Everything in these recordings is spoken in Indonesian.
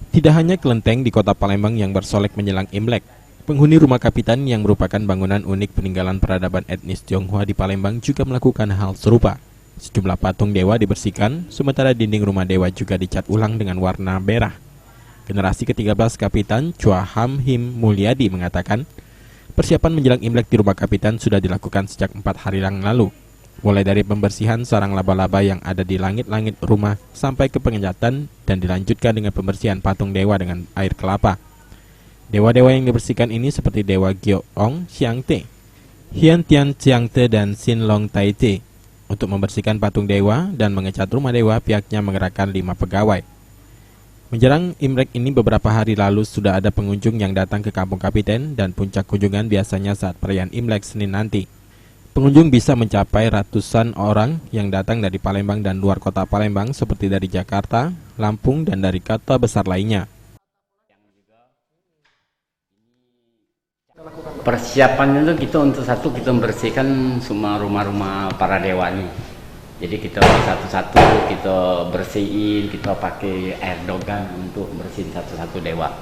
Tidak hanya kelenteng di kota Palembang yang bersolek menjelang Imlek, penghuni rumah Kapitan yang merupakan bangunan unik peninggalan peradaban etnis Tionghoa di Palembang juga melakukan hal serupa. Sejumlah patung dewa dibersihkan, sementara dinding rumah dewa juga dicat ulang dengan warna merah. Generasi ke-13 Kapitan, Chua Ham Him Mulyadi mengatakan, persiapan menjelang Imlek di rumah Kapitan sudah dilakukan sejak 4 hari yang lalu. Mulai dari pembersihan sarang laba-laba yang ada di langit-langit rumah sampai ke pengecatan dan dilanjutkan dengan pembersihan patung dewa dengan air kelapa. Dewa-dewa yang dibersihkan ini seperti Dewa Gyeong Xiangte, Hian Tian Xiangte dan Sin Long Taite. Untuk membersihkan patung dewa dan mengecat rumah dewa, pihaknya mengerahkan 5 pegawai. Menjelang Imlek ini beberapa hari lalu sudah ada pengunjung yang datang ke Kampung Kapiten dan puncak kunjungan biasanya saat perayaan Imlek Senin nanti. Pengunjung bisa mencapai ratusan orang yang datang dari Palembang dan luar kota Palembang seperti dari Jakarta, Lampung, dan dari kota besar lainnya. Persiapannya itu kita membersihkan semua rumah-rumah para dewa nih. Jadi kita satu-satu kita bersihin, kita pakai air dogan untuk bersihin satu-satu dewa.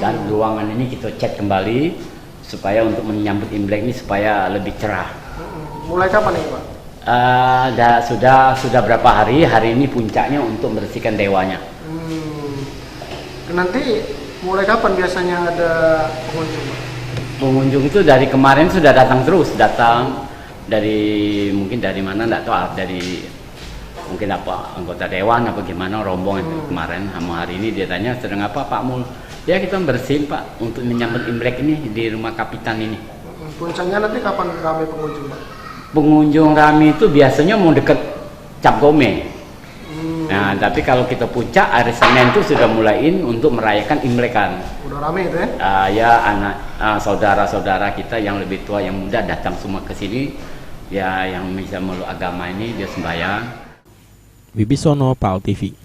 Dan ruangan ini kita cat kembali supaya untuk menyambut Imlek ini supaya lebih cerah. Mulai kapan nih Pak? Sudah berapa hari ini puncaknya untuk membersihkan dewanya. Nanti mulai kapan biasanya ada pengunjung Pak? Pengunjung itu dari kemarin sudah datang dari mungkin dari mana nggak tahu, dari mungkin apa anggota dewan apa gimana rombongan kemarin. Sama hari ini dia tanya sedang apa Pak Mul? Ya kita bersihin Pak untuk menyambut Imlek ini di rumah Kapitan ini. Puncaknya nanti kapan ramai pengunjung Pak? Pengunjung kami itu biasanya mau deket Cap Gome. Nah, tapi kalau kita puncak hari Senin itu sudah mulain untuk merayakan Imlekan. Udah rame itu ya? Ya anak saudara-saudara kita yang lebih tua yang muda datang semua ke sini. Ya yang bisa meluk agama ini dia sembahyang. Wibisono, PAL TV.